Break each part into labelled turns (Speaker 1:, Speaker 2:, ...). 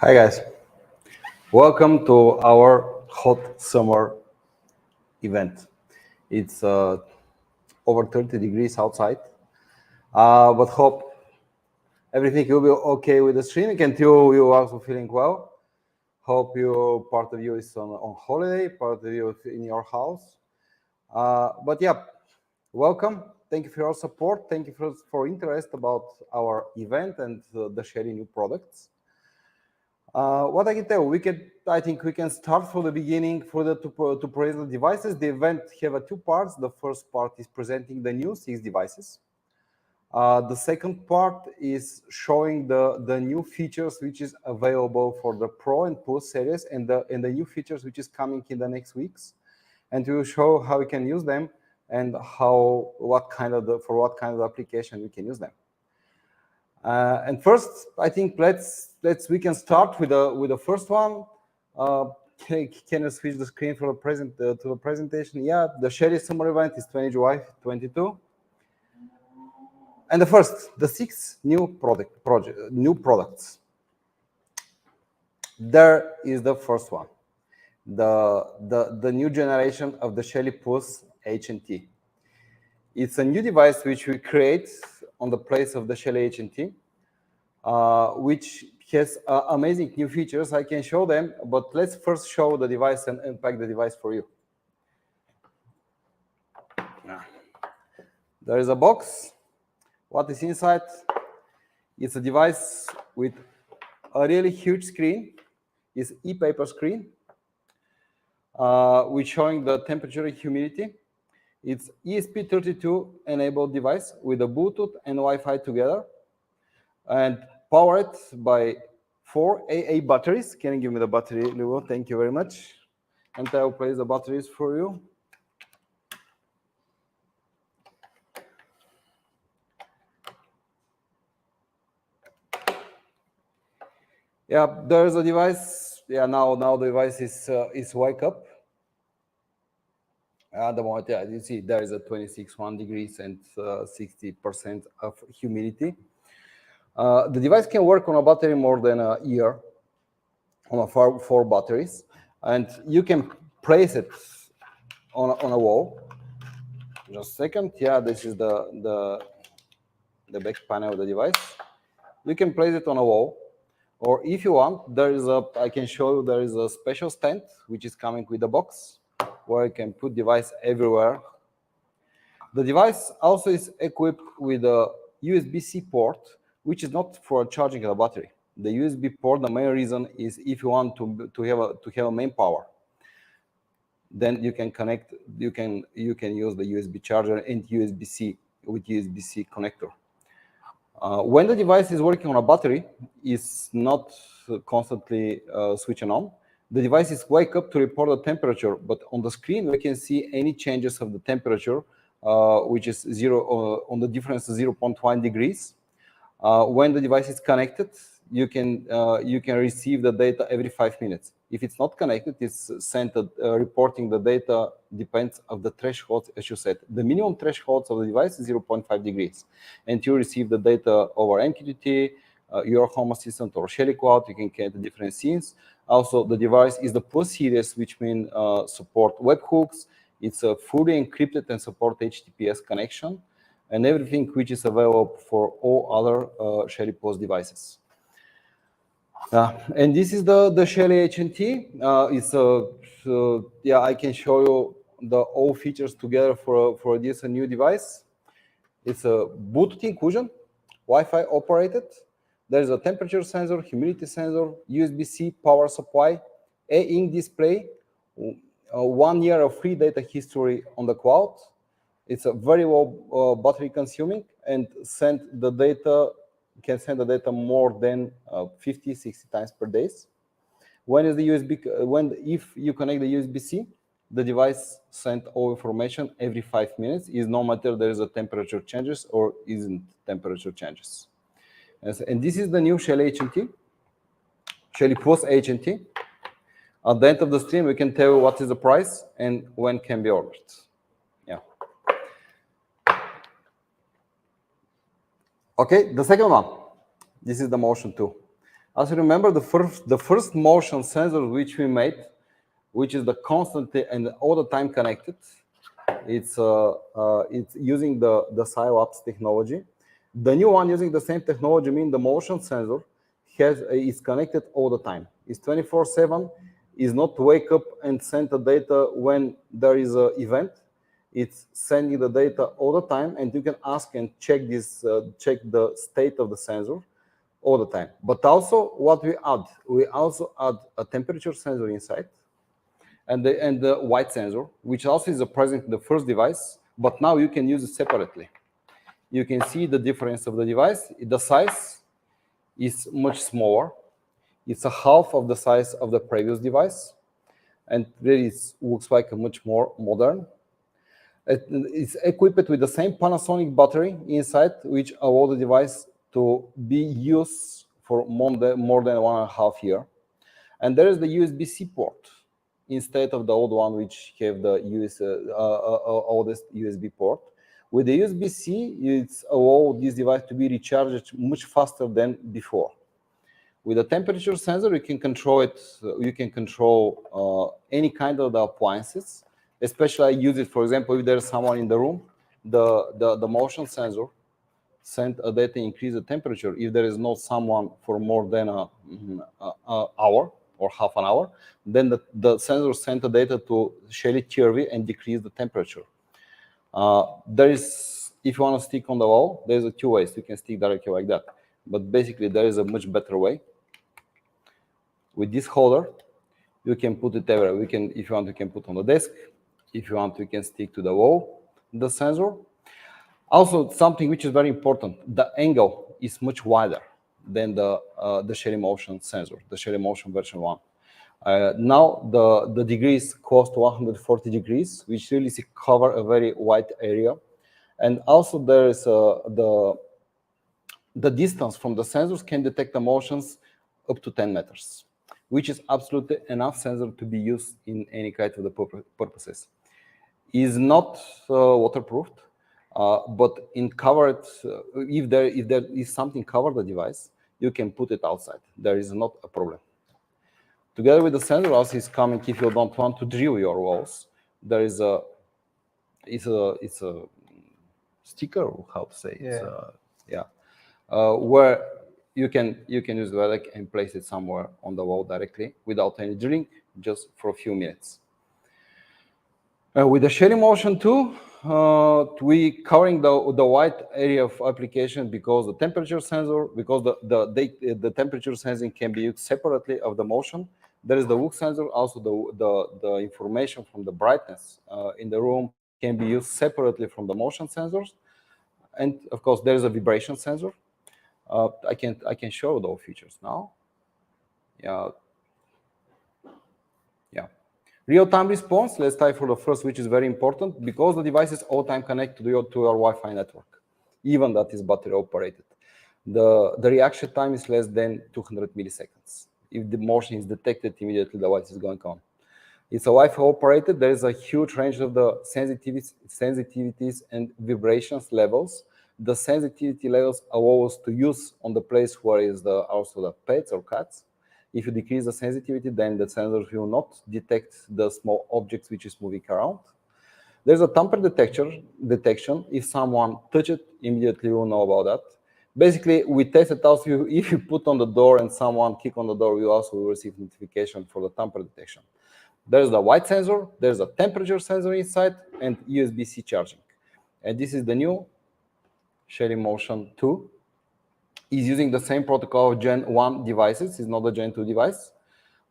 Speaker 1: Hi guys, welcome to our hot summer event. It's over 30 degrees outside, but hope everything will be okay with the streaming and you also feeling well. Hope part of you is on holiday, part of you is in your house. But yeah, welcome. Thank you for your support. Thank you for interest about our event and the Shelly new products. What I can tell, I think we can start from the beginning to praise the devices. The event have two parts. The first part is presenting the new 6 devices. The second part is showing the new features which is available for the Pro and Plus series and the new features which is coming in the next weeks. And we will show how we can use them and for what kind of application we can use them. And first, I think we can start with the first one. Can you switch the screen for to the presentation? Yeah, the Shelly summer event is 20 July 22. And the 6 new products. There is the first one, the new generation of the Shelly Plus HNT. It's a new device which we create on the place of the Shelly HNT. Which has amazing new features. I can show them, but let's first show the device and unpack the device for you. There is a box. What is inside? It's a device with a really huge screen. It's e-paper screen, which showing the temperature and humidity. It's ESP32 enabled device with a Bluetooth and Wi-Fi together, and powered by 4 AA batteries. Can you give me the battery, Luo? Thank you very much. And I will place the batteries for you. Yeah, there's a device. Yeah, now the device is wake up. At the moment, yeah, you see there is a 26.1 degrees and 60% of humidity. The device can work on a battery more than a year, on 4 batteries, and you can place it on a wall. Just a second. Yeah, this is the back panel of the device. You can place it on a wall, or if you want, I can show you there is a special stand which is coming with the box, where you can put device everywhere. The device also is equipped with a USB-C port, which is not for charging the battery. The USB port, the main reason is if you want to have a main power, then you can connect. You can use the USB charger and USB-C with USB-C connector. When the device is working on a battery, it's not constantly switching on. The device is wake up to report the temperature, but on the screen we can see any changes of the temperature, which is on the difference 0.1 degrees. When the device is connected, you can receive the data every 5 minutes. If it's not connected, it's sent reporting the data depends of the thresholds, as you said. The minimum thresholds of the device is 0.5 degrees, and you receive the data over MQTT, your Home Assistant or Shelly Cloud. You can get the different scenes. Also, the device is the Plus series, which means support webhooks. It's fully encrypted and support HTTPS connection, and everything which is available for all other Shelly Plus devices. And this is the Shelly HNT. I can show you all features together for this new device. It's a Bluetooth inclusion, Wi-Fi operated. There's a temperature sensor, humidity sensor, USB-C power supply, e-ink display, 1 year of free data history on the cloud. It's a very low battery consuming and can send the data more than 50, 60 times per day. If you connect the USB-C, the device sends all information every 5 minutes. Is no matter there is a temperature changes or isn't temperature changes. And this is the new Shelly HNT, Shelly Plus HNT. At the end of the stream, we can tell you what is the price and when can be ordered. Yeah. Okay, the second one. This is the Motion 2. As you remember, the first motion sensor which we made, which is the constantly and all the time connected, it's using the PsyOps technology. The new one using the same technology means the motion sensor is connected all the time. It's 24/7. Is not wake up and send the data when there is an event. It's sending the data all the time, and you can ask and check check the state of the sensor all the time. But also, what we also add a temperature sensor inside, and the white sensor, which also is present in the first device, but now you can use it separately. You can see the difference of the device. The size is much smaller. It's a half of the size of the previous device, and really it looks like a much more modern. It's equipped with the same Panasonic battery inside, which allow the device to be used for more than 1.5 years. And there is the USB-C port instead of the old one, which have the oldest USB port. With the USB-C, it's allow this device to be recharged much faster than before. With the temperature sensor, you can control it. You can control any kind of the appliances. Especially, I use it, for example, if there's someone in the room, the motion sensor send a data increase the temperature. If there is not someone for more than an hour or half an hour, then the sensor send the data to Shelly TRV and decrease the temperature. There is, if you want to stick on the wall, there's two ways. You can stick directly like that. But basically, there is a much better way. With this holder, you can put it everywhere. If you want, you can put on the desk. If you want, you can stick to the wall, the sensor. Also, something which is very important, the angle is much wider than the Shelly Motion sensor, the Shelly Motion version 1. Now, the degrees cost 140 degrees, which really cover a very wide area. And also, there is the distance from the sensors can detect the motions up to 10 meters, which is absolutely enough sensor to be used in any kind of the purposes. Is not waterproofed, but in covered, if there is something cover the device, you can put it outside. There is not a problem. Together with the sensor, also is coming if you don't want to drill your walls. There is it's a sticker, how to say it? Where you can use the relic and place it somewhere on the wall directly without any drilling, just for a few minutes. With the Shelly Motion 2, we covering the wide area of application because the temperature sensor, because the temperature sensing can be used separately of the motion. There is the look sensor, also the information from the brightness in the room can be used separately from the motion sensors. And of course, there is a vibration sensor. I can show those features now. Real-time response, let's try for the first, which is very important, because the device is all-time connected to your Wi-Fi network, even that is battery operated. The reaction time is less than 200 milliseconds. If the motion is detected, immediately the device is going on. It's a Wi-Fi operated. There is a huge range of the sensitivities and vibrations levels. The sensitivity levels allow us to use on the place where is also the pets or cats. If you decrease the sensitivity, then the sensor will not detect the small objects which is moving around. There's a tamper detection. If someone touch it, immediately we'll know about that. Basically, we test it also. If you put on the door and someone kick on the door, we also will receive notification for the tamper detection. There's the white sensor, there's a temperature sensor inside, and USB-C charging. And this is the new Shelly Motion 2. Is using the same protocol of Gen 1 devices. It's not a Gen 2 device.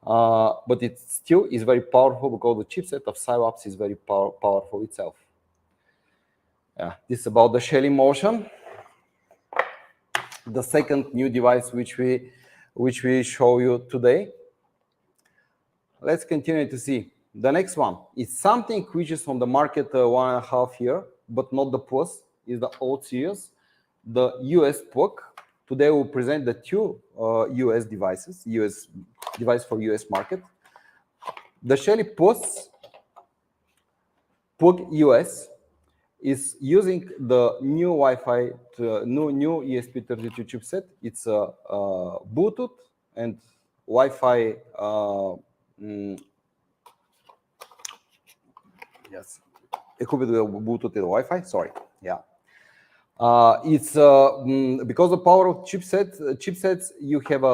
Speaker 1: But it still is very powerful because the chipset of PsyOps is very powerful itself. This is about the Shelly Motion. The second new device which we show you today. Let's continue to see. The next one is something which is on the market 1.5 years, but not the Plus, is the old series, the US plug. Today we'll present the two US devices, US device for US market. The Shelly Plus plug US is using the new Wi-Fi, new ESP32 chipset. It's a Bluetooth and Wi-Fi. Yes, equipped with Bluetooth and Wi-Fi. Sorry, yeah. It's because the power of chipsets, you have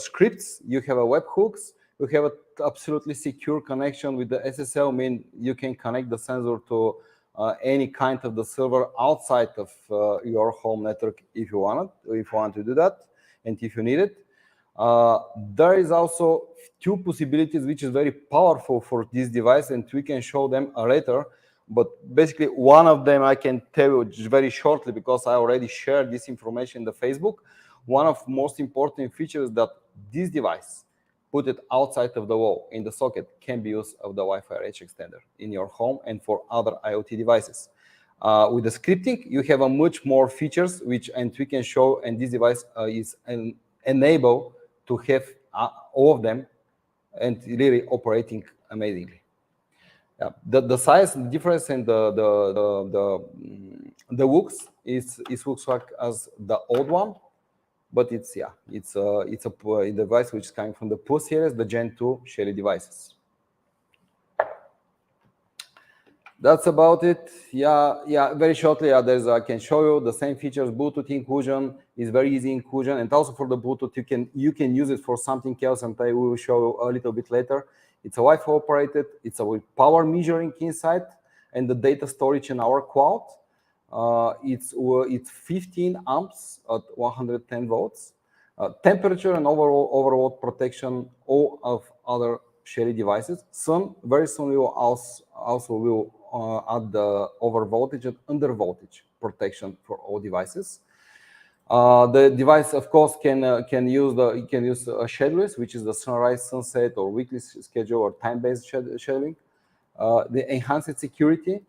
Speaker 1: scripts, you have webhooks, you have an absolutely secure connection with the SSL. I mean, you can connect the sensor to any kind of the server outside of your home network if you want to do that, and if you need it. There is also two possibilities which is very powerful for this device, and we can show them later. But basically, one of them I can tell you just very shortly because I already shared this information in the Facebook. One of most important features that this device, put it outside of the wall in the socket, can be used of the Wi-Fi edge extender in your home and for other IoT devices. With the scripting, you have a much more features and we can show, and this device is enable to have all of them and really operating amazingly. Yeah. The size difference and the looks looks like as the old one, but it's a device which is coming from the Pro series, the Gen 2 Shelly devices. That's about it. Yeah. Very shortly, I can show you the same features. Bluetooth inclusion is very easy inclusion, and also for the Bluetooth, you can use it for something else, and I will show you a little bit later. It's a Wi-Fi operated. It's with power measuring inside, and the data storage in our cloud. It's 15 amps at 110 volts. Temperature and overall protection, all of other Shelly devices. Very soon we will also add the over voltage and under voltage protection for all devices. The device, of course, can use schedules, which is the sunrise, sunset, or weekly schedule or time-based scheduling. The enhanced security,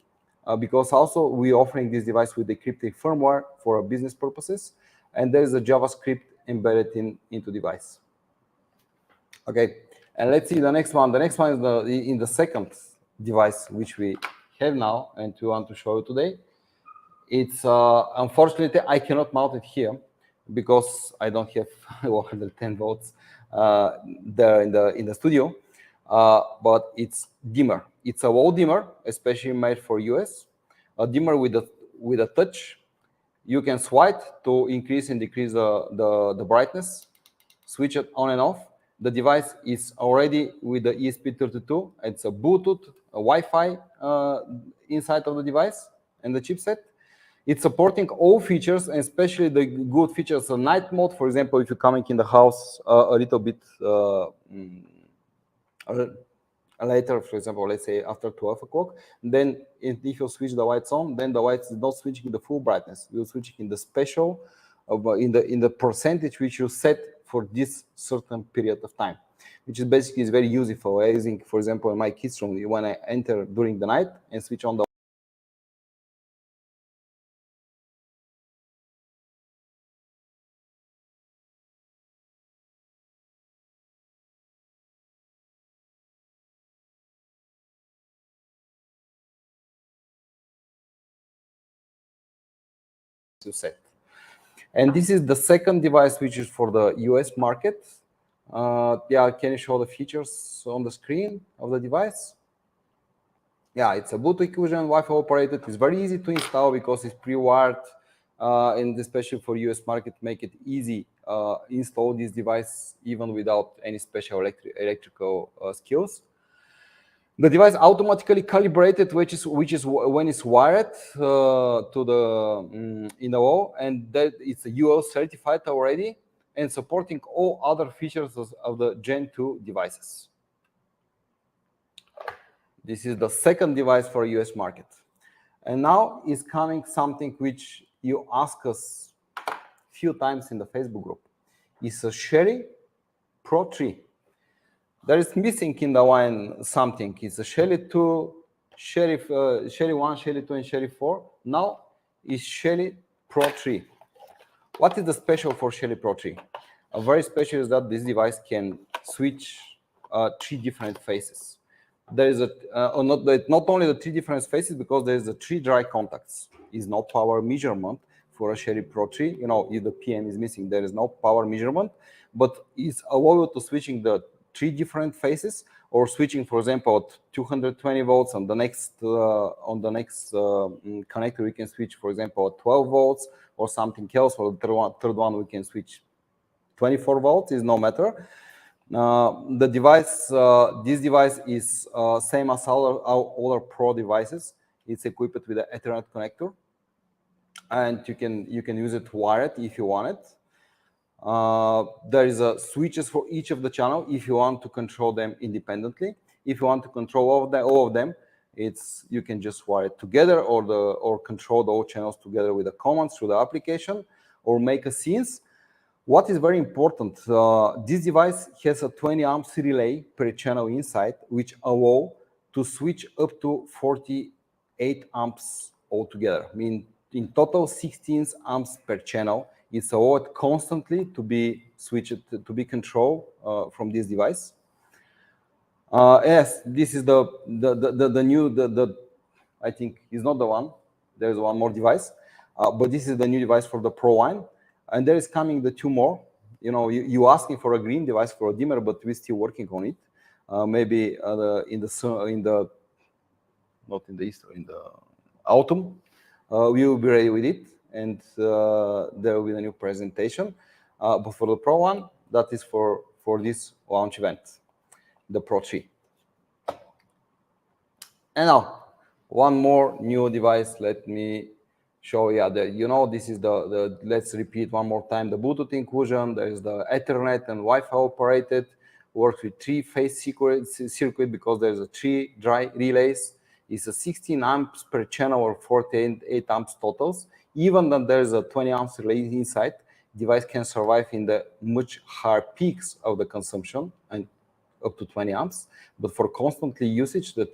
Speaker 1: because also we're offering this device with decrypted firmware for business purposes, and there is a JavaScript embedded into device. Okay, and let's see the next one. The next one is in the second device which we have now and we want to show you today. It's unfortunately I cannot mount it here because I don't have 110 volts there in the studio. But it's dimmer. It's a wall dimmer, especially made for US. A dimmer with a touch. You can swipe to increase and decrease the brightness. Switch it on and off. The device is already with the ESP32. It's a Bluetooth, a Wi-Fi inside of the device and the chipset. It's supporting all features, and especially the good features of night mode. For example, if you're coming in the house a little bit later, for example, let's say after 12 o'clock, then if you switch the lights on, then the lights is not switching the full brightness. You're switching in the special, in the percentage which you set for this certain period of time, which is basically is very useful. Using, for example, in my kids' room, when I enter during the night and switch on the set. And this is the second device, which is for the US market. Yeah, can you show the features on the screen of the device? Yeah, it's a Bluetooth inclusion, Wi-Fi operated. It's very easy to install because it's pre-wired, and especially for US market, make it easy install this device even without any special electrical skills. The device automatically calibrated, which is when it's wired to the in the wall, and that it's a UL certified already and supporting all other features of the Gen 2 devices. This is the second device for US market, and now is coming something which you ask us a few times in the Facebook group. It's a Shelly Pro 3. There is missing in the line something. It's a Shelly 2, Shelly 1, Shelly 2, and Shelly 4. Now is Shelly Pro 3. What is the special for Shelly Pro 3? A very special is that this device can switch 3 different phases. There is not only the 3 different phases, because there is the 3 dry contacts. Is no power measurement for a Shelly Pro 3. You know, if the PM is missing, there is no power measurement. but it's allowed to switching the 3 different phases, or switching, for example, at 220 volts. On the next connector, we can switch, for example, at 12 volts or something else. Or the third one, we can switch 24 volts. Is no matter. The device, this device is same as all our Pro devices. It's equipped with an Ethernet connector, and you can use it wired if you want it. There is switches for each of the channel if you want to control them independently. If you want to control all of them, you can just wire it together, or control the all channels together with the commands through the application, or make a scenes. What is very important, this device has a 20 amps relay per channel inside, which allow to switch up to 48 amps altogether. I mean, in total 16 amps per channel. It's allowed constantly to be switched, to be controlled from this device. Yes, this is the new, I think is not the one. There's one more device, but this is the new device for the Pro line. And there is coming the 2 more. You know, you asking for a green device for a dimmer, but we're still working on it. Maybe not in the autumn, we will be ready with it, and there will be a new presentation. But for the Pro one, that is for this launch event, the Pro 3. And now, one more new device. Let me show you. This is let's repeat one more time, the Bluetooth inclusion. There is the Ethernet and Wi-Fi operated, works with 3-phase circuit because there's a 3 dry relays. It's a 16 amps per channel or 48 amps totals. Even though there's a 20 amps relay inside, device can survive in the much higher peaks of the consumption, and up to 20 amps. But for constantly usage, the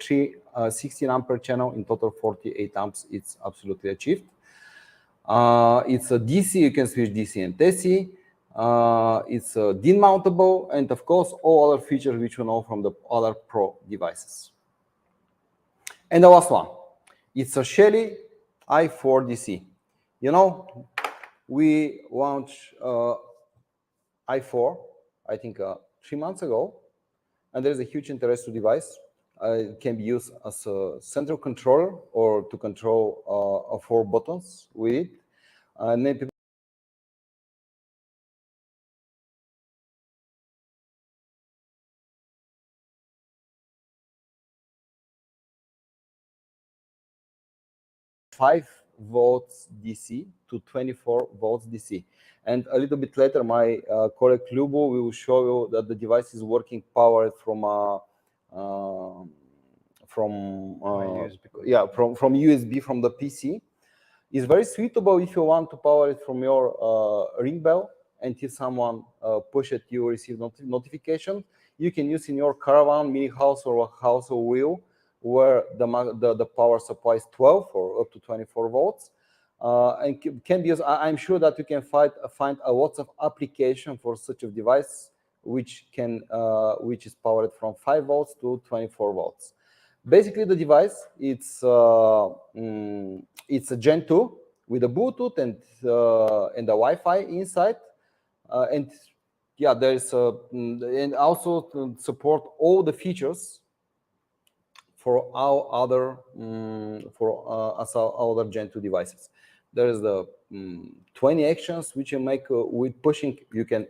Speaker 1: 16 amp per channel, in total 48 amps, it's absolutely achieved. It's a DC, you can switch DC and AC. It's DIN mountable, and of course, all other features which you know from the other Pro devices. And the last one, it's a Shelly i4 DC. You know, we launched i4, I think 3 months ago, and there's a huge interest to device. It can be used as a central controller or to control 4 buttons with it. And then people 5 volts DC to 24 volts DC. And a little bit later, my colleague Lubo will show you that the device is working powered from USB from the PC. It's very suitable if you want to power it from your ring bell, and if someone push it, you receive notification. You can use in your caravan, mini house, or a house or wheel, where the power supply is 12 or up to 24 volts. And can be used. I'm sure that you can find a lot of application for such a device, which is powered from 5 volts to 24 volts. Basically, the device it's a Gen 2 with a Bluetooth and the Wi-Fi inside, and yeah, there's and also to support all the features for our other other Gen 2 devices. There is the 20 actions which you make with pushing. You can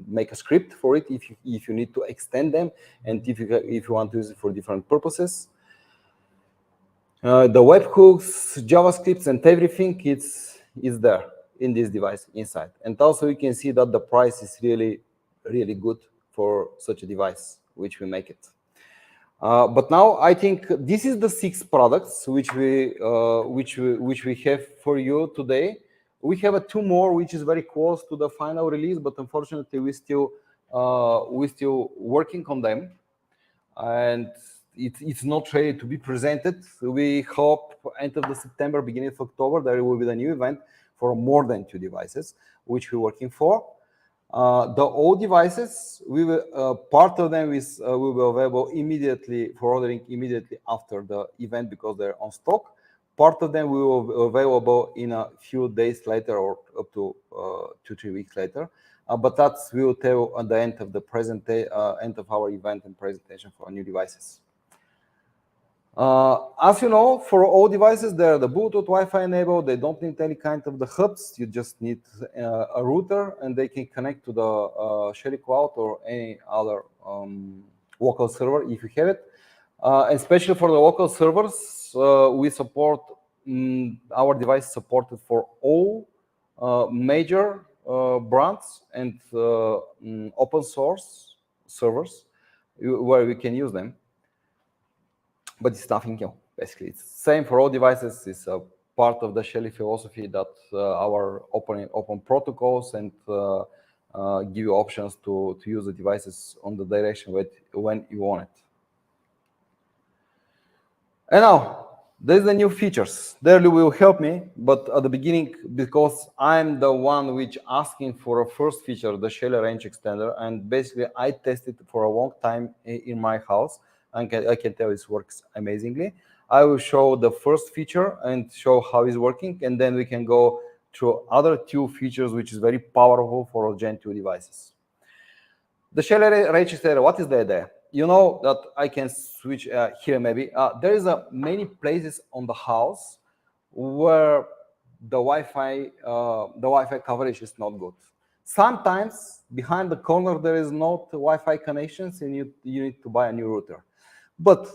Speaker 1: make a script for it if you need to extend them, and if you want to use it for different purposes. The webhooks, JavaScripts, and everything is there in this device inside. And also you can see that the price is really, really good for such a device, which we make it. But now I think this is the 6 products which we have for you today. We have 2 more which is very close to the final release, but unfortunately we're still working on them, and it's not ready to be presented. We hope end of the September, beginning of October, there will be a new event for more than 2 devices which we're working for. The old devices, part of them will be available immediately for ordering immediately after the event because they're on stock. part of them will be available in a few days later or up to 2-3 weeks later. But that we will tell at the end of the end of our event and presentation for new devices. As you know, for all devices, they're the Bluetooth, Wi-Fi enabled. They don't need any kind of the hubs. You just need a router, and they can connect to the Shelly Cloud or any other local server if you have it. Especially for the local servers, we support our device supported for all major brands and open source servers where we can use them. But it's nothing new, basically. It's same for all devices. It's a part of the Shelly philosophy that our open protocols and give you options to use the devices on the direction when you want it. And now, there's the new features. They will help me, but at the beginning, because I'm the one which asking for a first feature, the Shelly range extender, and basically I tested for a long time in my house. I can tell it works amazingly. I will show the first feature and show how it's working, and then we can go through other two features, which is very powerful for Gen 2 devices. The Shelly range extender, what is the idea? You know that I can switch here maybe. There is many places on the house where the Wi-Fi coverage is not good. Sometimes behind the corner there is not Wi-Fi connections, and you need to buy a new router. But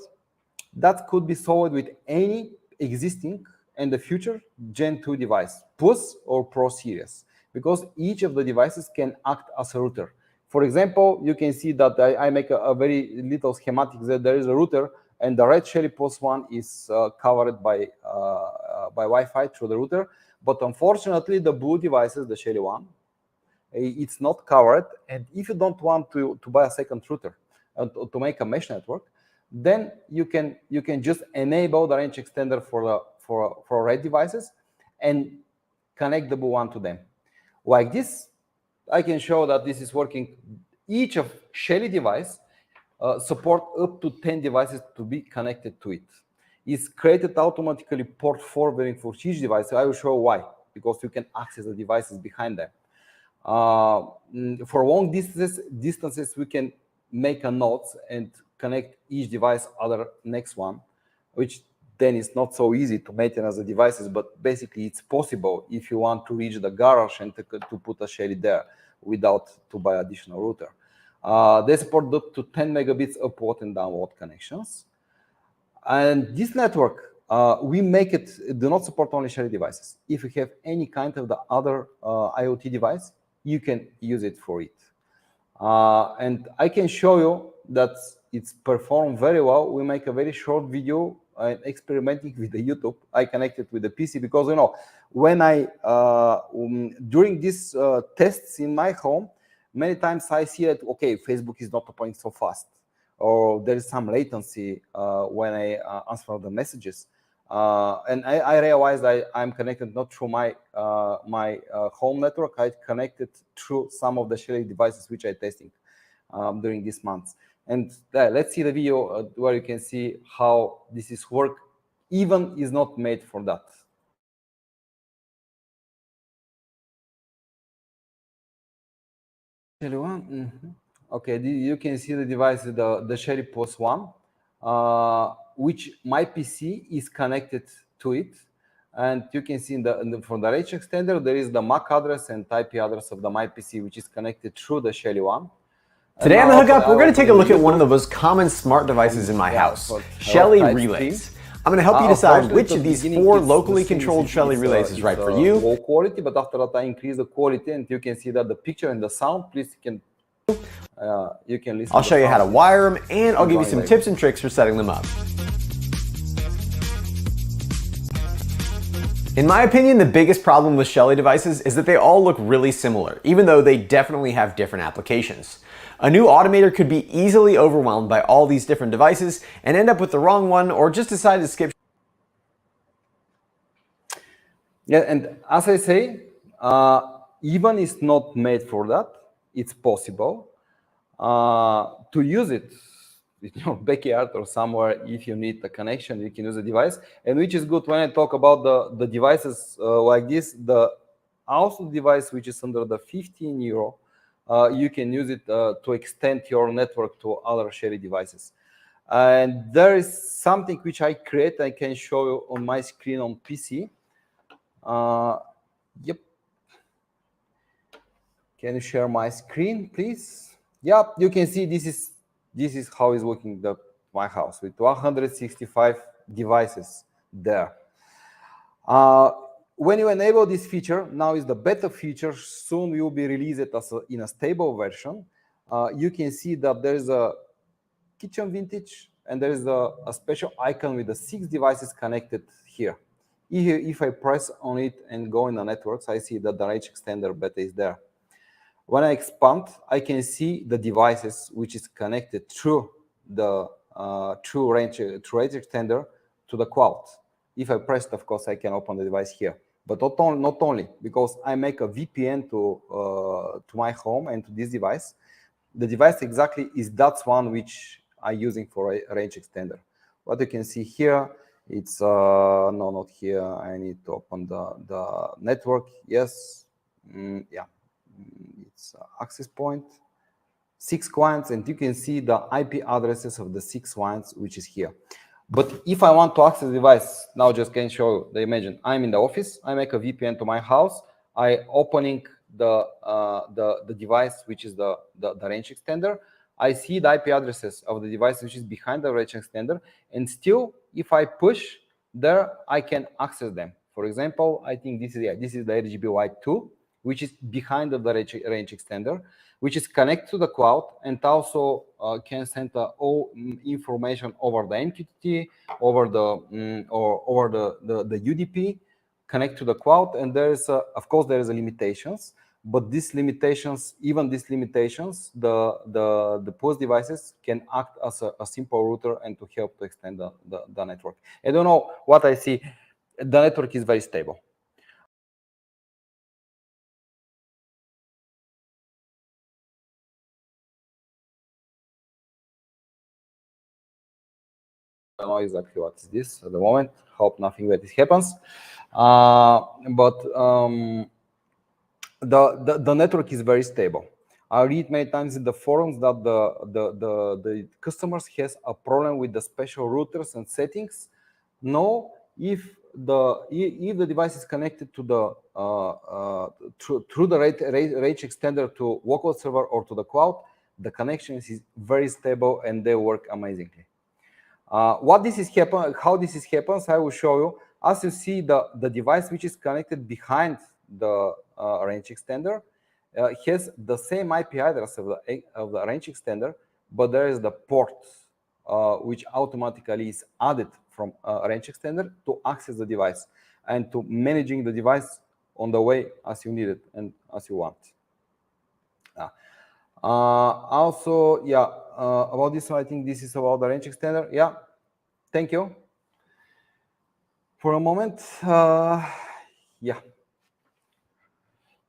Speaker 1: that could be solved with any existing and the future Gen 2 device, Plus or Pro series, because each of the devices can act as a router. For example, you can see that I make a very little schematic that there is a router, and the red Shelly Plus one is covered by Wi-Fi through the router. But unfortunately, the blue devices, the Shelly one, it's not covered. And if you don't want to buy a second router to make a mesh network, then you can just enable the range extender for red devices and connect the blue one to them. Like this, I can show that this is working. Each of Shelly device support up to 10 devices to be connected to it. It's created automatically port forwarding for each device. So I will show why, because you can access the devices behind them. For long distances, we can make a nodes and connect each device other next one, which then is not so easy to maintain as the devices, but basically it's possible if you want to reach the garage and to put a Shelly there without to buy additional router. They support up to 10 megabits upload and download connections. And this network, we make it do not support only Shelly devices. If you have any kind of the other IoT device, you can use it for it. And I can show you that it's performed very well. We make a very short video experimenting with the YouTube. I connected with the PC because, you know, when during these tests in my home, many times I see that, okay, Facebook is not opening so fast, or there is some latency when I answer the messages. And I realized I'm connected not through my home network. I connected through some of the Shelly devices which I'm testing during these months. And let's see the video where you can see how this is work. Even is not made for that. Shelly one. Okay, you can see the device, the Shelly Plus one, which my PC is connected to it. And you can see from the range extender, there is the MAC address and IP address of the my PC, which is connected through the Shelly one.
Speaker 2: Today on the hookup, we're going to take a look at one of the most common smart devices in my house, Shelly relays. I'm going to help you decide which of these 4 locally controlled Shelly relays is right for you.
Speaker 1: Low quality, but after that I increase the quality, and you can see that the picture and the sound. Please, you can listen.
Speaker 2: I'll show you how to wire them, and I'll give you some tips and tricks for setting them up. In my opinion, the biggest problem with Shelly devices is that they all look really similar, even though they definitely have different applications. A new automator could be easily overwhelmed by all these different devices and end up with the wrong one, or just decide to skip.
Speaker 1: Yeah, and as I say, even it's not made for that. It's possible to use it. in your backyard or somewhere. If you need a connection, you can use the device. And which is good when I talk about the devices like this, the also device which is under the 15 euro, you can use it to extend your network to other Shelly devices. And there is something which I create. I can show you on my screen on PC. Yep. Can you share my screen, please? Yeah, you can see this is how is working my house with 165 devices there. When you enable this feature, now is the beta feature. Soon will be released in a stable version. You can see that there is a kitchen vintage, and there is a special icon with the 6 devices connected here. If I press on it and go in the networks, I see that the range extender beta is there. When I expand, I can see the devices which is connected through the true range extender to the cloud. If I press it, of course, I can open the device here. But not only, because I make a VPN to my home and to this device. The device exactly is that one which I'm using for a range extender. What you can see here, it's no, not here. I need to open the network. Yes, yeah, it's access point. 6 clients, and you can see the IP addresses of the 6 clients, which is here. But if I want to access the device, now just can show you the imagine. I'm in the office. I make a VPN to my house. I opening the device, which is the range extender. I see the IP addresses of the device which is behind the range extender, and still, if I push there, I can access them. For example, I think this is the RGB White 2, which is behind the range extender, which is connected to the cloud, and also can send all information over the MQTT, over the UDP, connect to the cloud. And there is, of course, there is a limitations. But these limitations, the post devices can act as a simple router and to help to extend the network. I don't know what I see. The network is very stable. I don't know exactly what is this at the moment. Hope nothing bad happens. But the network is very stable. I read many times in the forums that the customers has a problem with the special routers and settings. No, if the device is connected to the through the range extender to local server or to the cloud, the connection is very stable and they work amazingly. How this happens, I will show you. As you see, the device which is connected behind the range extender has the same IP address of the range extender, but there is the port which automatically is added from range extender to access the device and to managing the device on the way as you need it and as you want. Also, yeah, about this one, I think this is about the range extender. Yeah, thank you. For a moment, yeah.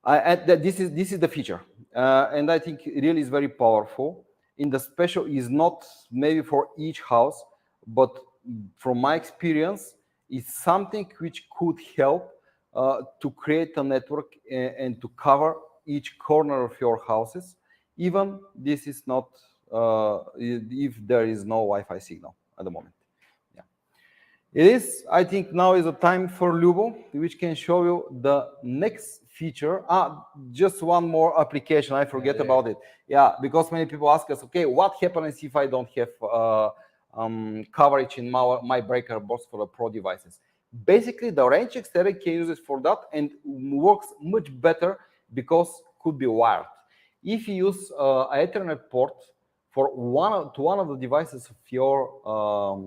Speaker 1: This is the feature, and I think it really is very powerful. In the special is not maybe for each house, but from my experience, it's something which could help to create a network and to cover each corner of your houses. Even this is not if there is no Wi-Fi signal at the moment. Yeah, it is. I think now is the time for Lubo, which can show you the next feature. Just one more application. I forget about it. Yeah, because many people ask us, okay, what happens if I don't have coverage in my breaker box for the Pro devices? Basically, the range extender can use it for that and works much better because could be wired. If you use an Ethernet port for one of the devices of your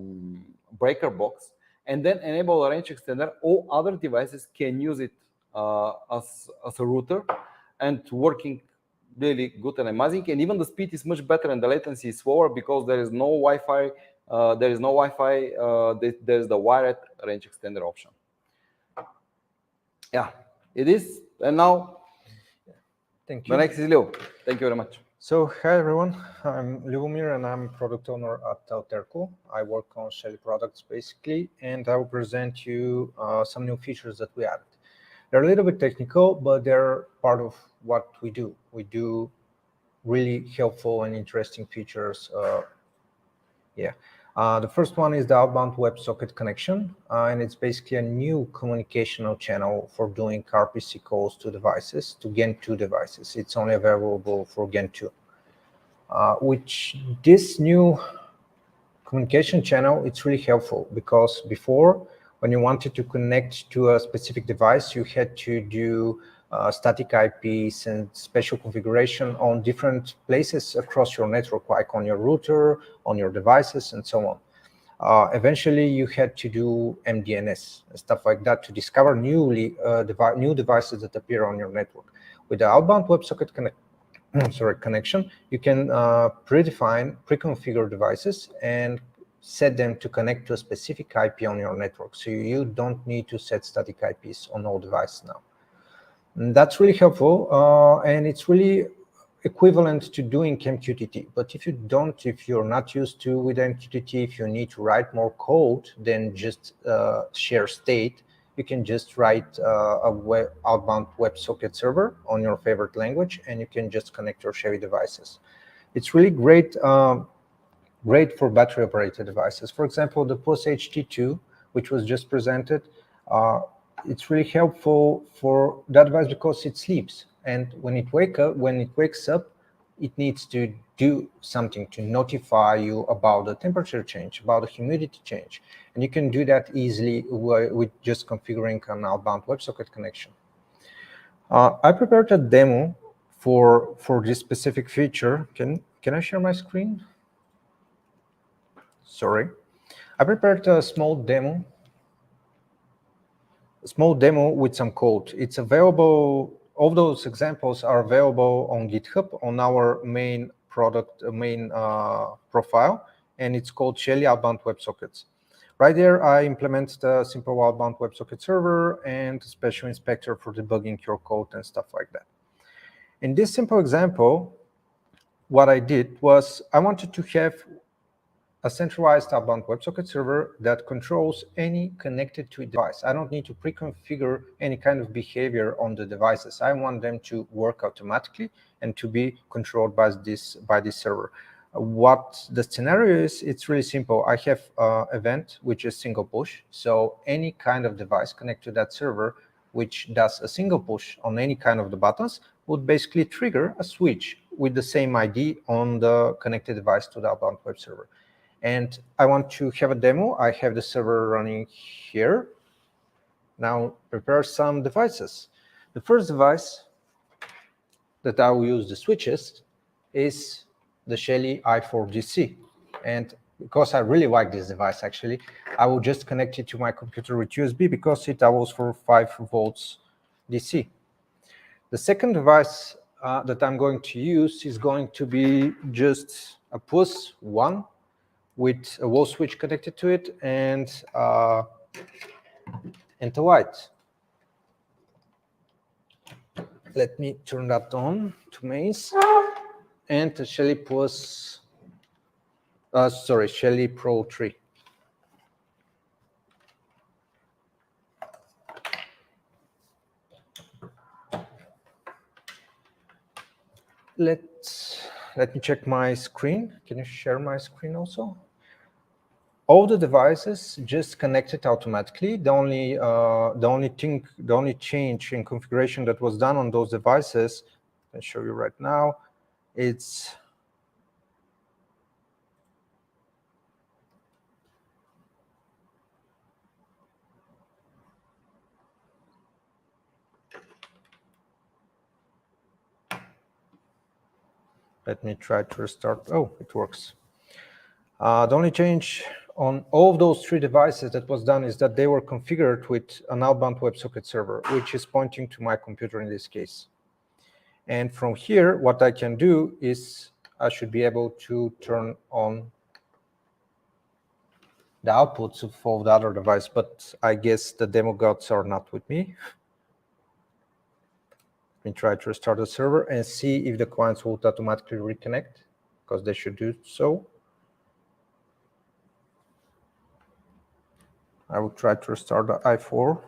Speaker 1: breaker box, and then enable a range extender, all other devices can use it as a router and working really good and amazing. And even the speed is much better and the latency is slower because there is no Wi-Fi. There's the wired range extender option. Yeah, it is. And now,
Speaker 2: thank you.
Speaker 1: The next is Leo. Thank you very much.
Speaker 3: So, hi everyone, I'm Ljubomir and I'm product owner at Telco. I work on Shelly products basically, and I will present you some new features that we added. They're a little bit technical, but they're part of what we do. We do really helpful and interesting features. The first one is the outbound WebSocket connection, and it's basically a new communicational channel for doing RPC calls to devices, to Gen2 devices. It's only available for Gen2. Which this new communication channel, it's really helpful because before, when you wanted to connect to a specific device, you had to do static IPs and special configuration on different places across your network, like on your router, on your devices, and so on. Eventually, you had to do MDNS and stuff like that to discover new devices that appear on your network. With the outbound WebSocket connection, you can pre-configure devices and set them to connect to a specific IP on your network. So you don't need to set static IPs on all devices now. And that's really helpful, and it's really equivalent to doing MQTT. But if you're not used to with MQTT, if you need to write more code than just share state, you can just write outbound WebSocket server on your favorite language, and you can just connect your Shelly devices. It's really great for battery-operated devices. For example, the PUS HT2, which was just presented, it's really helpful for that device because it sleeps, and when it wakes up, it needs to do something to notify you about the temperature change, about the humidity change, and you can do that easily with just configuring an outbound WebSocket connection. I prepared a demo for this specific feature. Can I share my screen? Sorry, I prepared a small demo with some code. It's available. All those examples are available on GitHub on our main profile, and it's called Shelly Outbound WebSockets. Right there, I implement the simple outbound WebSocket server and a special inspector for debugging your code and stuff like that. In this simple example, what I did was I wanted to have a centralized outbound WebSocket server that controls any connected to a device. I don't need to pre-configure any kind of behavior on the devices. I want them to work automatically and to be controlled by this server. What the scenario is, it's really simple. I have an event which is single push. So any kind of device connected to that server which does a single push on any kind of the buttons would basically trigger a switch with the same ID on the connected device to the outbound web server. And I want to have a demo. I have the server running here. Now prepare some devices. The first device that I will use the switches is the Shelly i4DC. And because I really like this device, actually, I will just connect it to my computer with USB because it allows for 5 volts DC. The second device that I'm going to use is going to be just a PUS 1 with a wall switch connected to it and a light. Let me turn that on to mains. And the Shelly Shelly Pro 3. Let me check my screen. Can you share my screen also? All the devices just connected automatically. The only change in configuration that was done on those devices, I'll show you right now. It's let me try to restart. Oh, it works. The only change on all of those 3 devices that was done is that they were configured with an outbound WebSocket server, which is pointing to my computer in this case. And from here, what I can do is I should be able to turn on the outputs of all the other device, but I guess the demo gods are not with me. Let me try to restart the server and see if the clients will automatically reconnect, because they should do so. I will try to restart the i4.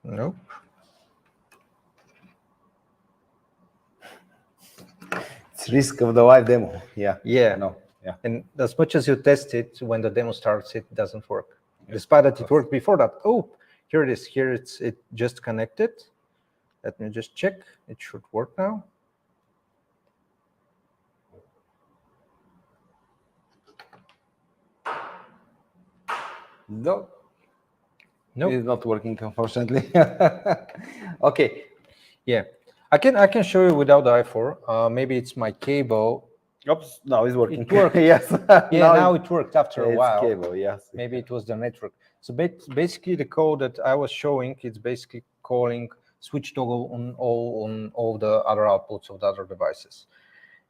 Speaker 3: Nope.
Speaker 1: It's risk of the live demo. Yeah.
Speaker 3: Yeah.
Speaker 1: No. Yeah.
Speaker 3: And as much as you test it, when the demo starts, it doesn't work. Despite that it worked before that. Oh, here it is. Here it just connected. Let me just check. It should work now.
Speaker 1: No.
Speaker 3: Nope.
Speaker 1: It's not working, unfortunately. Okay.
Speaker 3: Yeah. I can show you without the i4. Maybe it's my cable.
Speaker 1: Oops. Now it's working.
Speaker 3: It worked.
Speaker 1: Yes.
Speaker 3: Yeah, now it worked after a
Speaker 1: it's
Speaker 3: while.
Speaker 1: cable, yes.
Speaker 3: Maybe it was the network. So basically, the code that I was showing, it's basically calling switch toggle on all the other outputs of the other devices.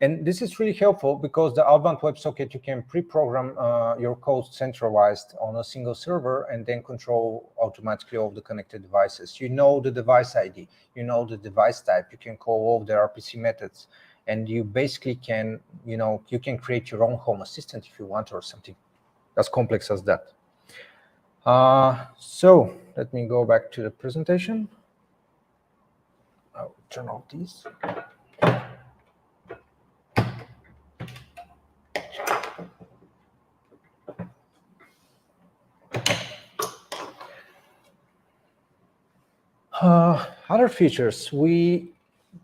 Speaker 3: And this is really helpful because the outbound WebSocket, you can pre-program your code centralized on a single server and then control automatically all the connected devices. You know the device ID, you know the device type, you can call all the RPC methods, and you basically can, you can create your own home assistant if you want, or something as complex as that. So let me go back to the presentation. I'll turn off these. Other features, we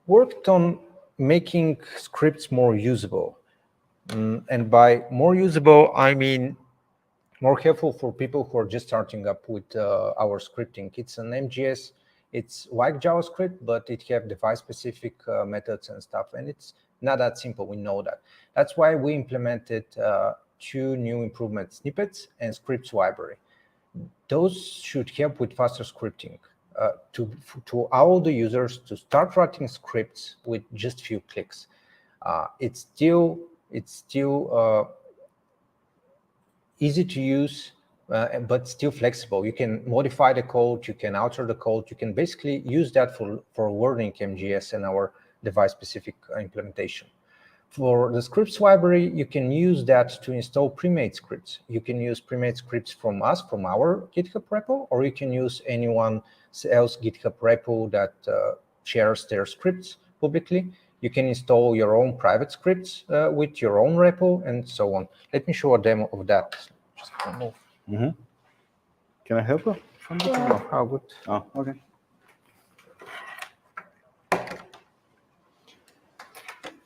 Speaker 3: worked on making scripts more usable. And by more usable, I mean more helpful for people who are just starting up with our scripting. It's an MGS. It's like JavaScript, but it have device-specific methods and stuff. And it's not that simple. We know that. That's why we implemented 2 new improvements, snippets and scripts library. Those should help with faster scripting. To allow the users to start writing scripts with just few clicks. It's still easy to use, but still flexible. You can modify the code, you can alter the code, you can basically use that for learning MGS and our device-specific implementation. For the scripts library, you can use that to install pre-made scripts. You can use pre-made scripts from us, from our GitHub repo, or you can use anyone else GitHub repo that shares their scripts publicly. You can install your own private scripts with your own repo and so on. Let me show a demo of that. Just move.
Speaker 1: Can I help you?
Speaker 3: Oh, how good.
Speaker 1: Oh, okay.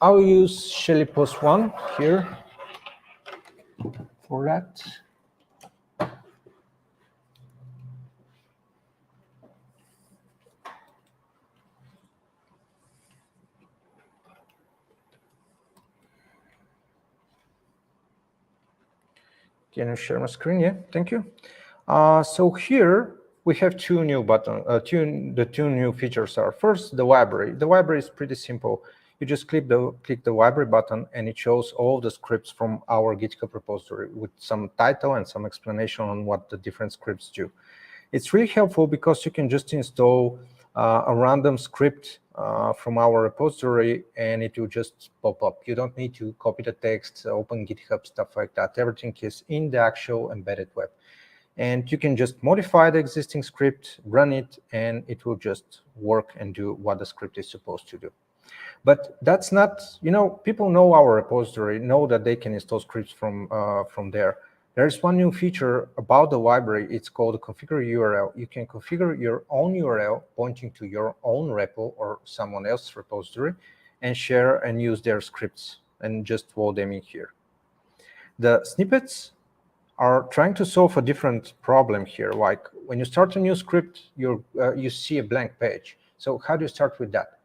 Speaker 3: I'll use Shelly post 1 here for that. Can you share my screen? Yeah, thank you. So here we have 2 new buttons. The 2 new features are, first, the library. The library is pretty simple. You just click the library button, and it shows all the scripts from our GitHub repository with some title and some explanation on what the different scripts do. It's really helpful because you can just install a random script from our repository, and it will just pop up. You don't need to copy the text, open GitHub, stuff like that. Everything is in the actual embedded web. And you can just modify the existing script, run it, and it will just work and do what the script is supposed to do. But that's not, people know our repository, know that they can install scripts from there. There's one new feature about the library. It's called configure URL. You can configure your own URL pointing to your own repo or someone else's repository and share and use their scripts and just load them in here. The snippets are trying to solve a different problem here. Like when you start a new script, you see a blank page. So how do you start with that?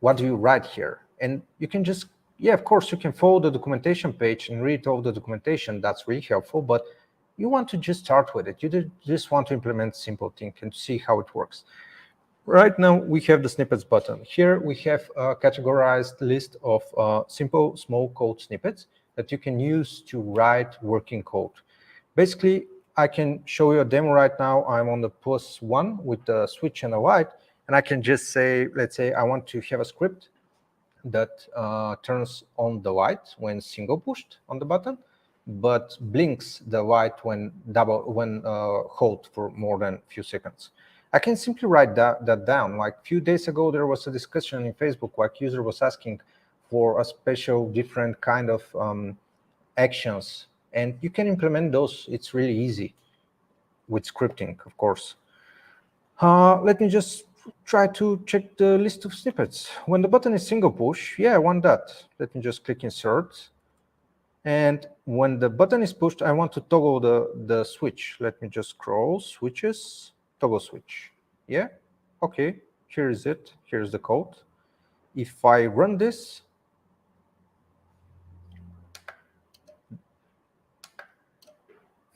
Speaker 3: What do you write here? And you can just, of course, you can follow the documentation page and read all the documentation. That's really helpful, but you want to just start with it. You just want to implement simple thing and see how it works. Right now, we have the snippets button. Here, we have a categorized list of simple, small code snippets that you can use to write working code. Basically, I can show you a demo right now. I'm on the +1 with the switch and a light, and I can just say, let's say I want to have a script that turns on the light when single pushed on the button, but blinks the light when hold for more than a few seconds. I can simply write that down. Like a few days ago, there was a discussion in Facebook, like user was asking for a special different kind of actions, and you can implement those. It's really easy with scripting, of course. Let me just try to check the list of snippets. When the button is single push, yeah, I want that. Let me just click insert. And when the button is pushed, I want to toggle the switch. Let me just scroll, switches, toggle switch. Yeah, okay, here is it. Here's the code. If I run this,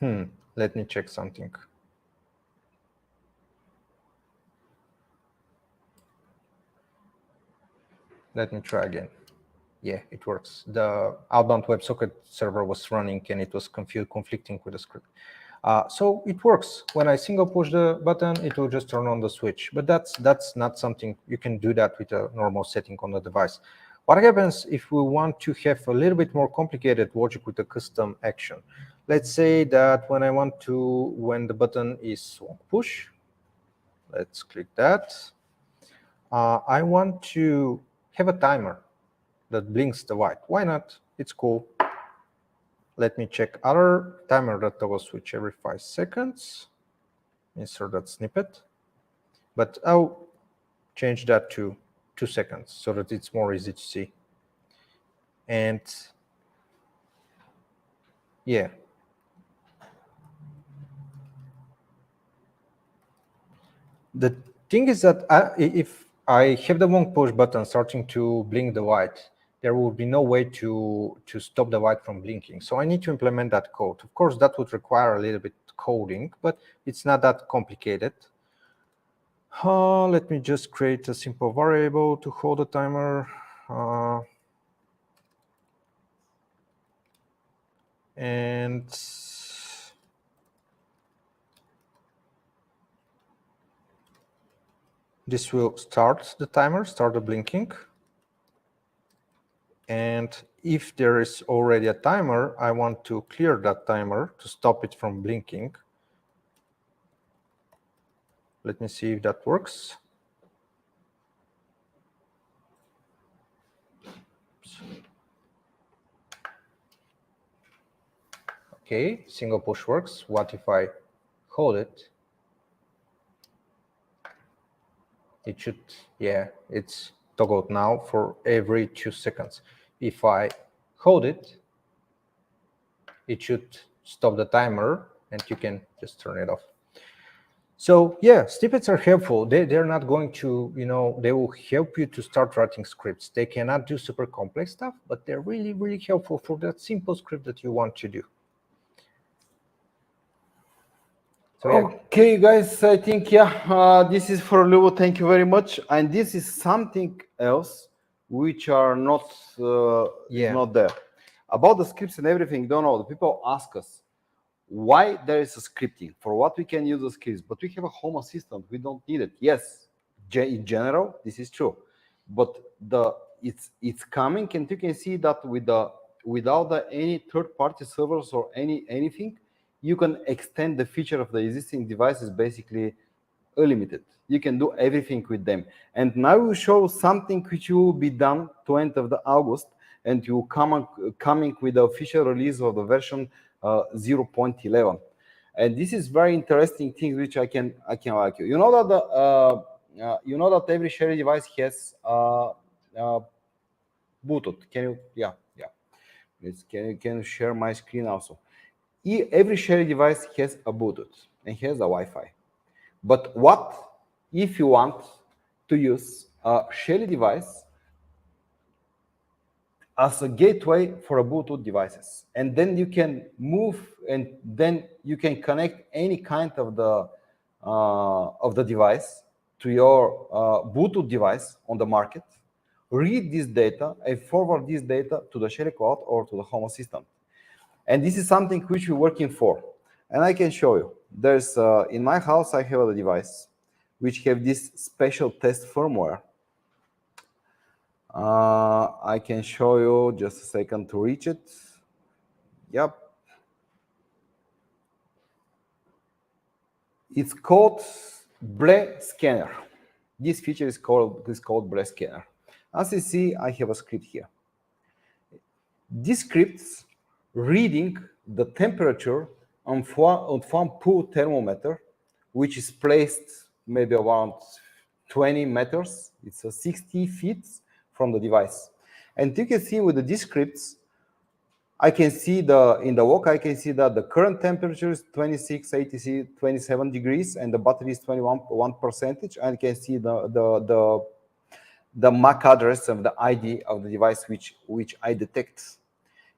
Speaker 3: let me check something. Let me try again. Yeah, it works. The outbound WebSocket server was running and it was conflicting with the script. So it works. When I single push the button, it will just turn on the switch. But that's not something you can do that with a normal setting on the device. What happens if we want to have a little bit more complicated logic with a custom action? Let's say that when the button is push, let's click that. I want to have a timer that blinks the light. Why not? It's cool. Let me check other timer that toggle switch every 5 seconds. Insert that snippet. But I'll change that to 2 seconds so that it's more easy to see. And yeah. The thing is that if I have the long push button starting to blink the light, there will be no way to stop the light from blinking. So I need to implement that code. Of course, that would require a little bit coding, but it's not that complicated. Let me just create a simple variable to hold the timer. And this will start the timer, start the blinking. And if there is already a timer, I want to clear that timer to stop it from blinking. Let me see if that works. Okay, single push works. What if I hold it? It should, yeah, it's toggled now for every 2 seconds. If I hold it, it should stop the timer and you can just turn it off. So yeah, snippets are helpful. They're not going to, they will help you to start writing scripts. They cannot do super complex stuff, but they're really, really helpful for that simple script that you want to do.
Speaker 1: So, yeah. Okay, guys, I think, this is for Lubo. Thank you very much. And this is something else which are not there. About the scripts and everything, don't know. The people ask us why there is a scripting, for what we can use the scripts, but we have a Home Assistant. We don't need it. Yes, in general, this is true. But it's coming, and you can see that without any third-party servers or anything, you can extend the feature of the existing devices basically unlimited. You can do everything with them. And now we show something which will be done to end of the August, and you coming with the official release of the version 0.11. And this is very interesting thing which I can like you. You know that every Shelly device has Bluetooth. Can you? Yeah. Can you share my screen also? Every Shelly device has a Bluetooth and has a Wi-Fi. But what if you want to use a Shelly device as a gateway for a Bluetooth devices, and then you can move, and then you can connect any kind of the device to your Bluetooth device on the market, read this data, and forward this data to the Shelly Cloud or to the Home Assistant. And this is something which we're working for. And I can show you. There's in my house, I have a device which have this special test firmware. I can show you, just a second to reach it. Yep. It's called Ble Scanner. This feature is called Ble Scanner. As you see, I have a script here. This script's reading the temperature on one pool thermometer, which is placed maybe around 20 meters. It's 60 feet from the device. And you can see with the scripts, I can see in the walk, I can see that the current temperature is 26, 86, 27 degrees, and the battery is 21%. And I can see the MAC address of the ID of the device which I detect.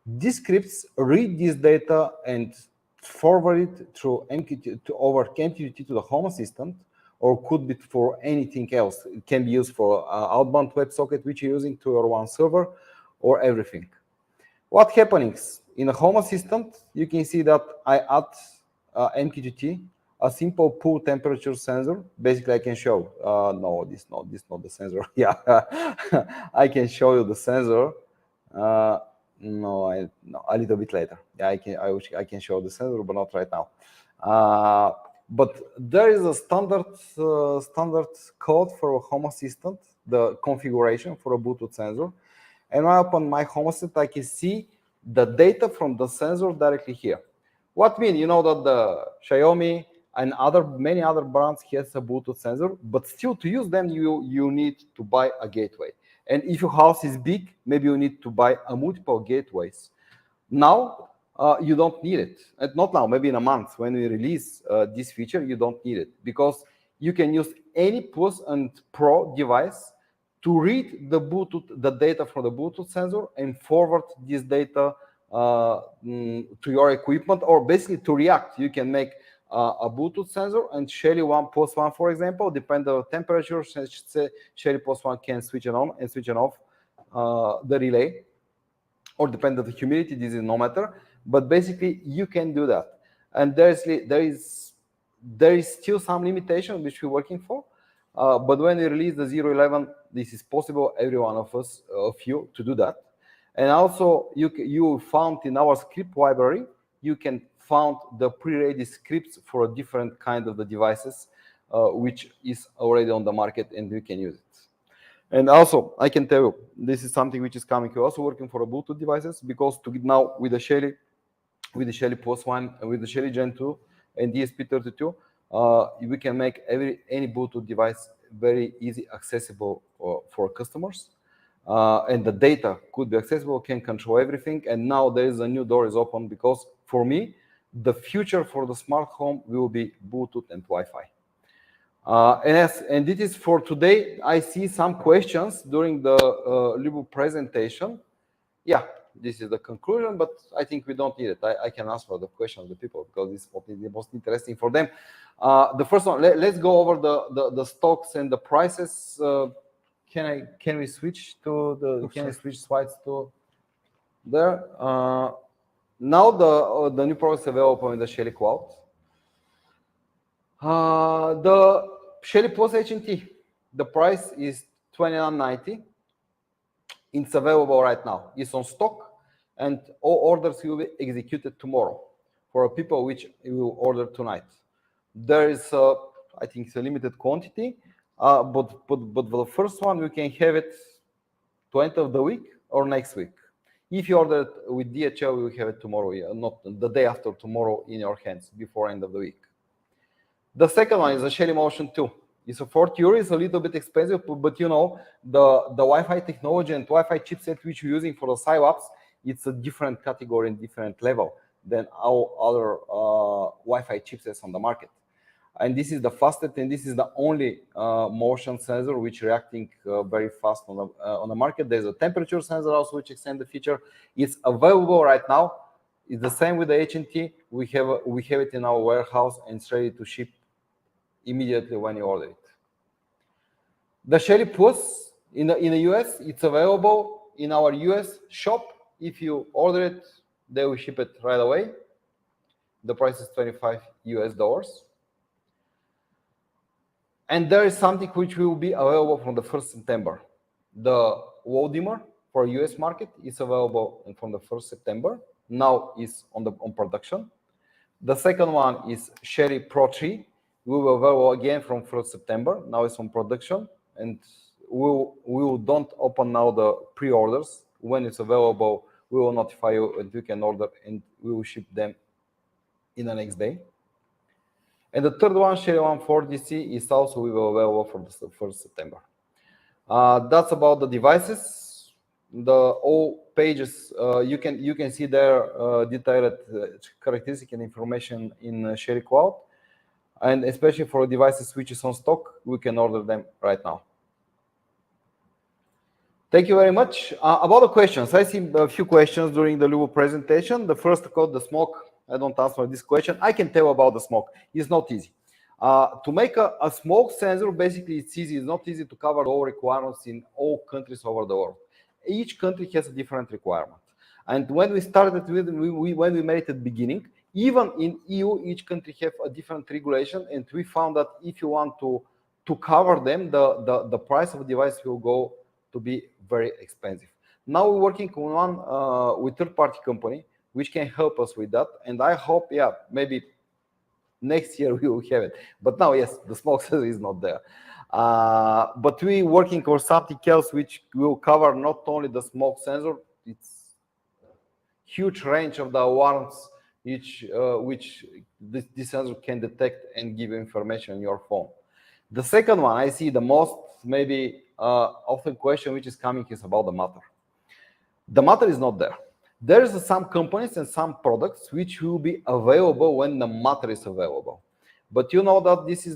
Speaker 1: These scripts read this data and forward it through MQTT over MQTT to the Home Assistant, or could be for anything else. It can be used for outbound WebSocket, which you're using to your one server, or everything. What happens in a Home Assistant? You can see that I add MQTT, a simple pool temperature sensor. Basically, I can show. No, this not the sensor. Yeah, I can show you the sensor. No, a little bit later. Yeah, I can show the sensor, but not right now. But there is a standard code for a Home Assistant, the configuration for a Bluetooth sensor. And when I open my Home Assistant, I can see the data from the sensor directly here. What means? You know that the Xiaomi and many other brands has a Bluetooth sensor, but still to use them, you need to buy a gateway. And if your house is big, maybe you need to buy multiple gateways. Now, you don't need it. And not now, maybe in a month when we release this feature, you don't need it, because you can use any Plus and Pro device to read the data from the Bluetooth sensor and forward this data to your equipment, or basically to react. You can make a Bluetooth sensor and Shelly 1+1, for example, depending on the temperature, Shelly +1 can switch it on and switch it off the relay, or depending on the humidity, this is no matter. But basically, you can do that. And there is still some limitation which we're working for. But when we release the 0.11, this is possible, every one of you to do that. And also, you found in our script library, you can found the pre-ready scripts for a different kind of the devices, which is already on the market, and you can use it. And also, I can tell you, this is something which is coming. We're also working for Bluetooth devices, because now with the Shelly +1, with the Shelly Gen 2 and ESP32, we can make any Bluetooth device very easy accessible for customers. And the data could be accessible, can control everything. And now there is a new door is open, because for me, the future for the smart home will be Bluetooth and Wi-Fi. And this is for today. I see some questions during the Libu presentation. Yeah, this is the conclusion, but I think we don't need it. I can answer the questions of the people, because it's the most interesting for them. The first one, let's go over the stocks and the prices. Can we switch to the? Can we switch slides to there? Now the new products available in the Shelly Cloud. The Shelly Plus HNT, the price is $29.90. It's available right now. It's on stock, and all orders will be executed tomorrow for people which will order tonight. There is, I think, it's a limited quantity, but the first one we can have it to end of the week or next week. If you order it with DHL, we will have it tomorrow, not the day after tomorrow, in your hands before end of the week. The second one is the Shelly Motion 2. It's a 40 €. It's a little bit expensive, but you know, the Wi-Fi technology and Wi-Fi chipset which we're using for the Silabs, it's a different category and different level than our other Wi-Fi chipsets on the market. And this is the fastest, and this is the only motion sensor which reacting very fast on the market. There's a temperature sensor also which extend the feature. It's available right now. It's the same with the HNT. We have it in our warehouse, and it's ready to ship immediately when you order it. The Shelly Plus in the US, it's available in our US shop. If you order it, they will ship it right away. The price is $25. And there is something which will be available from the 1st September. The wall dimmer for US market is available from the 1st September. Now is on production. The second one is Shelly Pro 3. We will available again from 1st September. Now it's on production, and we don't open now the pre-orders. When it's available, we will notify you and you can order, and we will ship them in the next day. And the third one, Shelly 1 4DC, is also available from the 1st September. That's about the devices. The all pages you can see their detailed characteristic and information in Shelly Cloud, and especially for devices which is on stock, we can order them right now. Thank you very much. About the questions, I see a few questions during the Lubo presentation. The first called the smoke. I don't answer this question. I can tell about the smoke. It's not easy. To make a smoke sensor, basically it's easy. It's not easy to cover all requirements in all countries over the world. Each country has a different requirement. And when we started with, when we made it at the beginning, even in EU, each country have a different regulation. And we found that if you want to cover them, the price of the device will go to be very expensive. Now we're working on one with third-party company, which can help us with that. And I hope, yeah, maybe next year we will have it. But now, yes, the smoke sensor is not there. But we're working on something else which will cover not only the smoke sensor, it's huge range of the alarms which this sensor can detect and give information on your phone. The second one, I see the most maybe often question which is coming is about the matter. The matter is not there. There is some companies and some products which will be available when the matter is available. But you know that this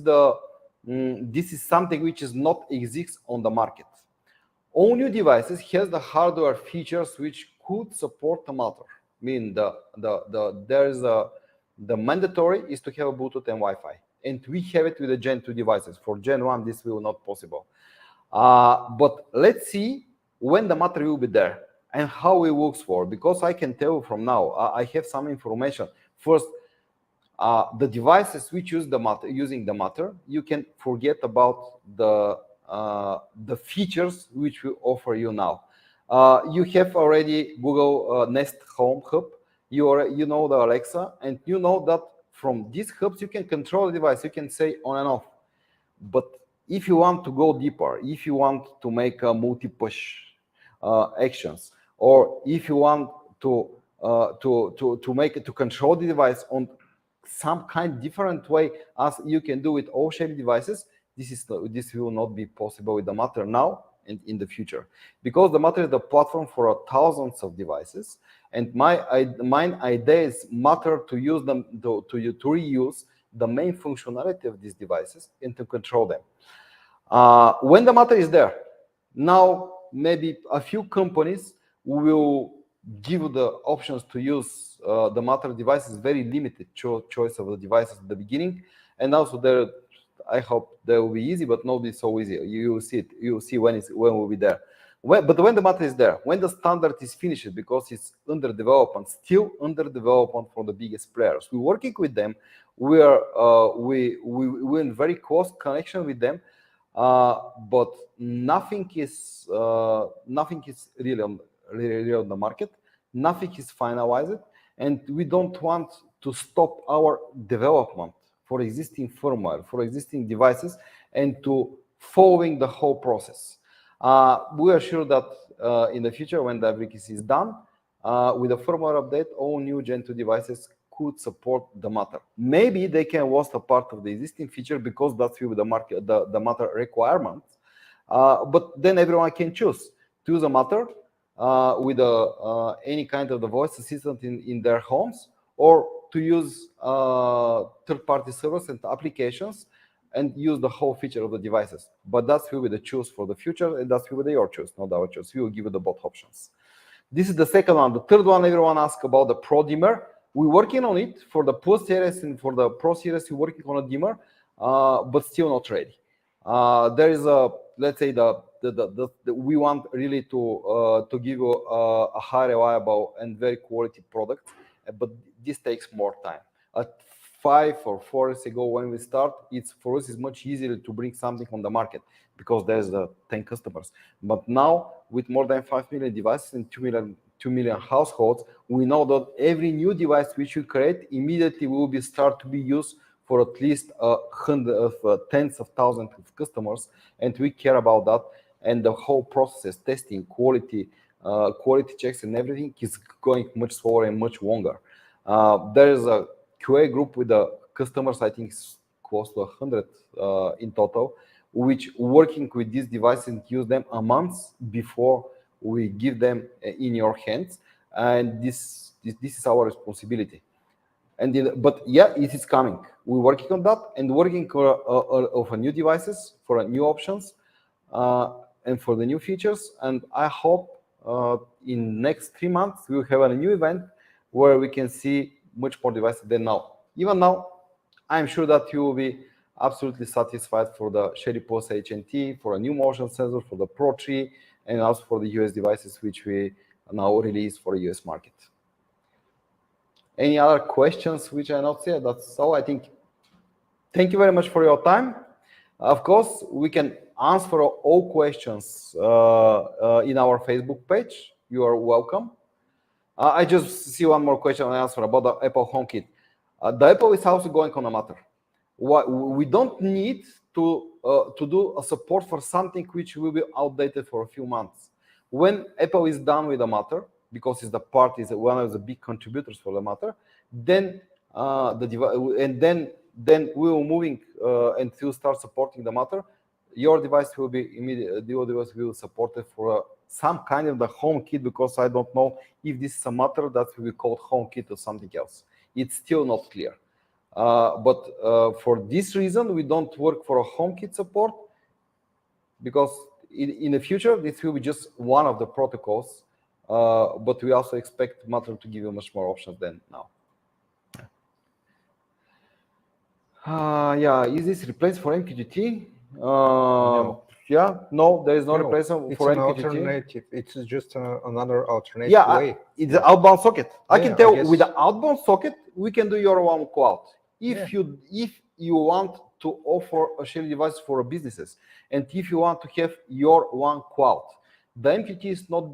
Speaker 1: is something which is not exists on the market. All new devices has the hardware features which could support the matter. I mean the mandatory is to have a Bluetooth and Wi-Fi, and we have it with the Gen 2 devices. For Gen 1, this will not possible. But let's see when the matter will be there and how it works for, because I can tell you from now, I have some information. First, the devices which use the matter, using the matter, you can forget about the features which we offer you now. You have already Google Nest Home Hub, you know the Alexa, and you know that from these hubs you can control the device, you can say on and off. But if you want to go deeper, if you want to make multi-push actions, or if you want to make it to control the device on some kind different way as you can do with all Shelly devices, this will not be possible with the Matter now and in the future, because the Matter is the platform for thousands of devices, and my idea is Matter to use them to reuse the main functionality of these devices and to control them. When the Matter is there, now maybe a few companies will give the options to use the Matter devices, very limited choice of the devices at the beginning, and also there, I hope they will be easy, but not be so easy. You will see it. You will see when will be there. But when the Matter is there, when the standard is finished, because it's under development, still under development for the biggest players. We're working with them. We're in very close connection with them. But nothing is really on the market. Nothing is finalized, and we don't want to stop our development for existing firmware, for existing devices, and to following the whole process. We are sure that in the future, when the everything is done, with a firmware update, all new Gen 2 devices could support the Matter. Maybe they can lose a part of the existing feature because that's with the market, the Matter requirements. But then everyone can choose to use a Matter with any kind of the voice assistant in their homes, or to use third-party servers and applications and use the whole feature of the devices. But that will be the choice for the future, and that will be your choice, not our choice. We will give you the both options. This is the second one. The third one, everyone asks about the Pro dimmer. We're working on it for the Plus series, and for the Pro series, we're working on a dimmer, but still not ready. There is a, let's say we want really to give you a high reliable and very quality product, but this takes more time. 5 or 4 years ago when we start, for us it's much easier to bring something on the market because there's 10 customers. But now with more than 5 million devices and 2 million households, we know that every new device which we create immediately will start to be used for at least tens of thousands of customers, and we care about that. And the whole process, testing, quality checks, and everything is going much slower and much longer. There is a QA group with the customers, I think it's close to 100 in total, which working with these devices and use them a month before we give them in your hands, and this is our responsibility. But yeah, it is coming. We're working on that and working for new devices, for new options, and for the new features. And I hope in next 3 months we'll have a new event where we can see much more devices than now. Even now, I'm sure that you will be absolutely satisfied for the Shelly Pulse HNT, for a new motion sensor, for the Pro 3, and also for the US devices which we now release for the US market. Any other questions which I not said? That's all, I think. Thank you very much for your time. Of course, we can answer all questions in our Facebook page. You are welcome. I just see one more question I answer about the Apple HomeKit. The Apple is also going on a Matter. We don't need to do a support for something which will be outdated for a few months. When Apple is done with the Matter, because it's one of the big contributors for the Matter, then then we will moving and to start supporting the Matter. Your device will be your device will support it for some kind of the HomeKit, because I don't know if this is a Matter that will be called HomeKit or something else. It's still not clear. But for this reason, we don't work for a HomeKit support, because in the future, this will be just one of the protocols, but we also expect Matter to give you much more options than now. Yeah, is this replaced for MQTT?
Speaker 3: No.
Speaker 1: Yeah, no, there is no replacement for MQTT.
Speaker 3: It's an alternative. It's just another alternative way.
Speaker 1: It's the outbound socket. I can tell
Speaker 3: guess.
Speaker 1: with the outbound socket, we can do your own cloud. If you want to offer a Shelly device for businesses, and if you want to have your one cloud, the MQTT is not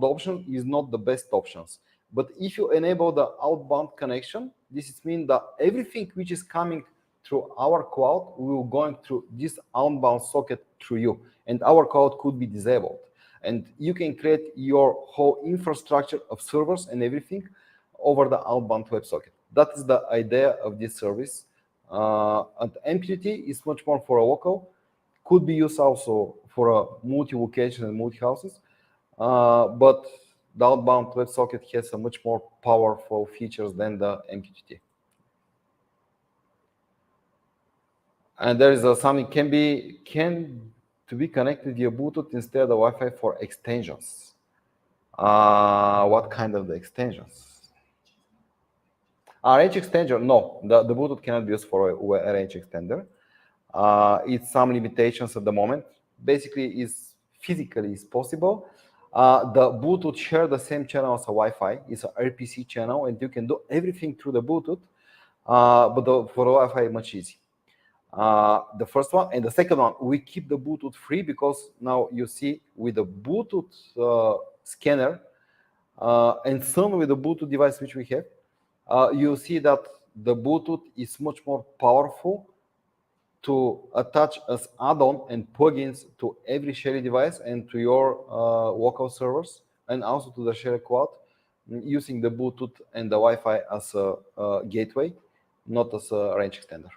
Speaker 1: the option, is not the best options. But if you enable the outbound connection, this means that everything which is coming through our cloud will going through this outbound socket through you, and our cloud could be disabled. And you can create your whole infrastructure of servers and everything over the outbound WebSocket. That is the idea of this service. And MQTT is much more for a local, could be used also for a multi-location and multi-houses, but the outbound WebSocket has a much more powerful features than the MQTT. And there is something to be connected via Bluetooth instead of Wi-Fi for extensions. What kind of the extensions? Range extender? No, the Bluetooth cannot be used for a range extender. It's some limitations at the moment. Basically, physically is possible. The Bluetooth share the same channel as a Wi-Fi. It's a RPC channel, and you can do everything through the Bluetooth. But for Wi-Fi, much easier. The first one, and the second one, we keep the Bluetooth free, because now you see with the Bluetooth scanner and some with the Bluetooth device which we have, you see that the Bluetooth is much more powerful to attach as add-on and plugins to every Shelly device and to your local servers, and also to the Shelly cloud, using the Bluetooth and the Wi-Fi as a gateway, not as a range extender.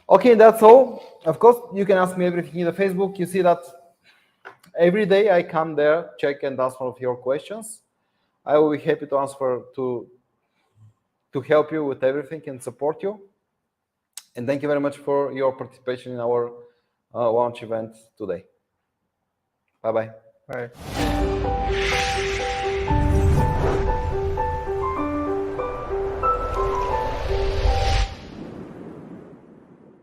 Speaker 1: Okay, that's all. Of course, you can ask me everything in the Facebook. You see that every day I come there, check and answer of your questions. I will be happy to answer to help you with everything and support you. And thank you very much for your participation in our launch event today. Bye-bye.
Speaker 3: Bye.